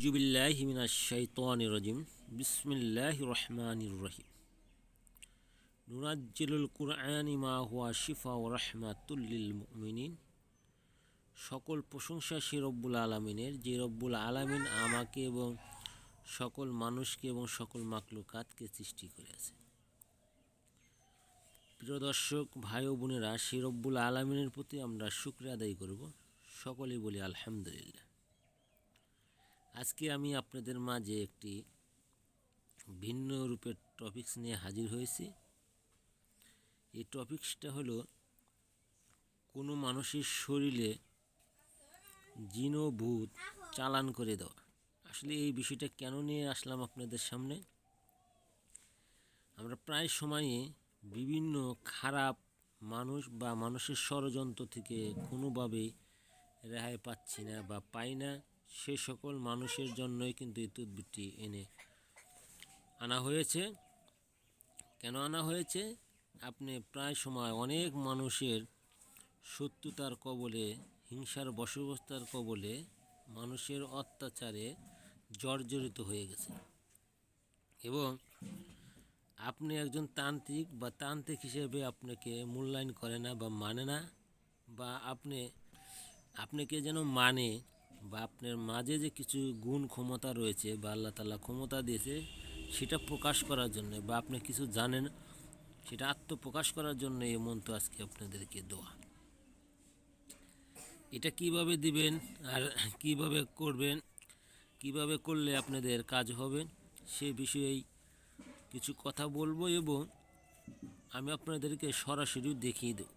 আউযু বিল্লাহি মিনাশ শাইতানির রাজিম বিসমিল্লাহির রহমানির রহিম নুনাজ্জিলুল কুরআনি মা হুয়া শিফা ওয়া রাহমাতুল লিল মুমিনিন। সকল প্রশংসা সে রব্বুল আলামিনের, যে রব্বুল আলামিন আমাকে এবং সকল মানুষকে এবং সকল মাখলুকাতকে সৃষ্টি করেছে। প্রিয় দর্শক ভাই ও বোনেরা, সে রব্বুল আলামিনের প্রতি আমরা শুকরিয়া আদায় করব। সকলেই বলি আলহামদুলিল্লাহ। আজকে আমি আপনাদের মাঝে একটি ভিন্ন রূপের টপিকস নিয়ে হাজির হয়েছি। এই টপিকসটা হলো কোনো মানুষের শরীরে জিন ও ভূত চালান করে দেওয়া। আসলে এই বিষয়টা কেন নিয়ে আসলাম আপনাদের সামনে? আমরা প্রায় সময়ই বিভিন্ন খারাপ মানুষ বা মানুষের ষড়যন্ত্র থেকে কোনোভাবেই রেহাই পাচ্ছি না বা পাই না। সে সকল মানুষের জন্যই কিন্তু এই তদবিরটি আনা হয়েছে। কেন আনা হয়েছে? আপনি প্রায় সময় অনেক মানুষের শত্রুতার কবলে, হিংসার বশবর্তার কবলে, মানুষের অত্যাচারে জর্জরিত হয়ে গেছে এবং আপনি একজন তান্ত্রিক বা তান্ত্রিক হিসেবে আপনাকে মূল্যায়ন করে না বা মানে না, বা আপনাকে যেন মানে, বা আপনার মাঝে যে কিছু গুণ ক্ষমতা রয়েছে বা আল্লাহ তাআলা ক্ষমতা দিয়েছে সেটা প্রকাশ করার জন্য, বা আপনি কিছু জানেন সেটা আত্মপ্রকাশ করার জন্য এই মন্ত্র আজকে আপনাদেরকে দেওয়া। এটা কিভাবে দিবেন আর কিভাবে করবেন, কিভাবে করলে আপনাদের কাজ হবে সে বিষয়েই কিছু কথা বলবো এবং আমি আপনাদেরকে সরাসরি দেখিয়ে দেব।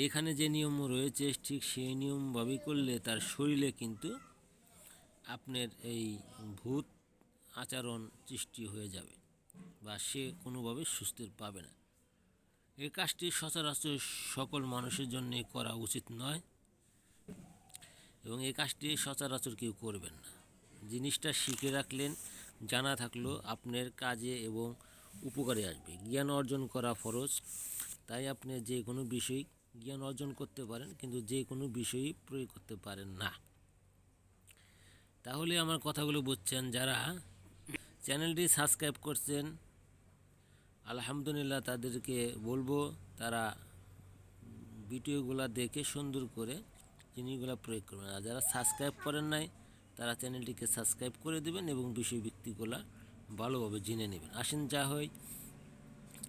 এখানে যে নিয়ম রয়েছে ঠিক সেই নিয়মভাবেই করলে তার শরীরে কিন্তু আপনার এই ভূত আচরণ সৃষ্টি হয়ে যাবে বা সে কোনোভাবে সুস্থ পাবে না। এই কাজটি সচরাচর সকল মানুষের জন্য করা উচিত নয় এবং এই কাজটি সচরাচর কেউ করবেন না। জিনিসটা শিখে রাখলেন, জানা থাকলো আপনার কাজে এবং উপকারে আসবে। জ্ঞান অর্জন করা ফরজ, তাই আপনি যে কোনো বিষয় জ্ঞান অর্জন করতে পারেন কিন্তু যে কোনো বিষয়ই প্রয়োগ করতে পারেন না। তাহলে আমার কথাগুলো বুঝছেন। যারা চ্যানেলটি সাবস্ক্রাইব করছেন আলহামদুলিল্লাহ, তাদেরকে বলবো তারা ভিডিওগুলো দেখে সুন্দর করে জিনিসগুলো প্রয়োগ করবেন। আর যারা সাবস্ক্রাইব করেন নাই তারা চ্যানেলটিকে সাবস্ক্রাইব করে দেবেন এবং বিষয়ভিত্তিকগুলো ভালোভাবে জেনে নেবেন। আসেন যা হয়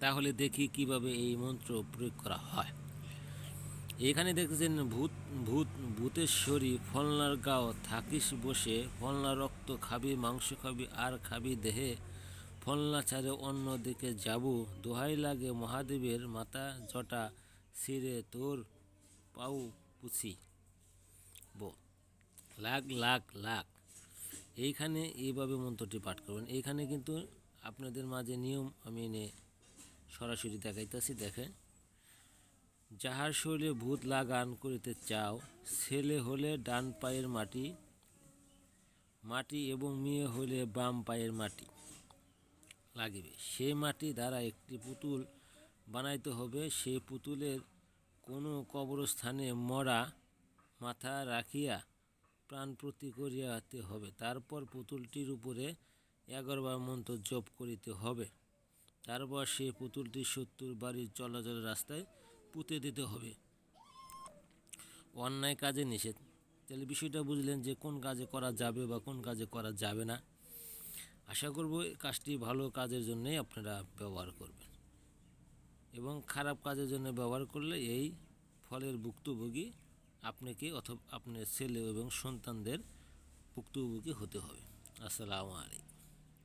তাহলে দেখি কিভাবে এই মন্ত্র প্রয়োগ করা হয়। এখানে দেখতেছেন ভূতের শরীর ফলনার গাও থাকিস বসে, ফলনা রক্ত খাবি, মাংস খাবি আর খাবি দেহে, ফলনা ছাড়ে অন্য দিকে যাবো, দোহাই লাগে মহাদেবের মাথা জটা ছিঁড়ে তোর পাউ পুছি বো, লাখ লাখ লাখ। এইখানে এইভাবে মন্ত্রটি পাঠ করবেন। এইখানে কিন্তু আপনাদের মাঝে নিয়ম আমি এনে সরাসরি দেখাইতেছি। দেখেন, যাহার শরীরে ভূত লাগান করিতে চাও, ছেলে হলে ডান পায়ের মাটি মাটি এবং মেয়ে হলে বাম পায়ের মাটি লাগিবে। সেই মাটি দ্বারা একটি পুতুল বানাইতে হবে। সেই পুতুলের কোনো কবরস্থানে মরা মাথা রাখিয়া প্রাণ প্রতি করিয়াতে হবে। তারপর পুতুলটির উপরে 11 বার মন্ত্র জপ করিতে হবে। তারপর সেই পুতুলটি শত্রুর বাড়ির চলাচলের রাস্তায় পুঁতে দিতে হবে। অন্যায় কাজে নিষেধ। তাহলে বিষয়টা বুঝলেন যে কোন কাজে করা যাবে বা কোন কাজে করা যাবে না। আশা করব এই কাজটি ভালো কাজের জন্যই আপনারা ব্যবহার করবেন এবং খারাপ কাজের জন্য ব্যবহার করলে এই ফলের ভুক্তভোগী আপনাকে অথবা আপনার ছেলে এবং সন্তানদের ভুক্তভোগী হতে হবে। আসসালামু আলাইকুম।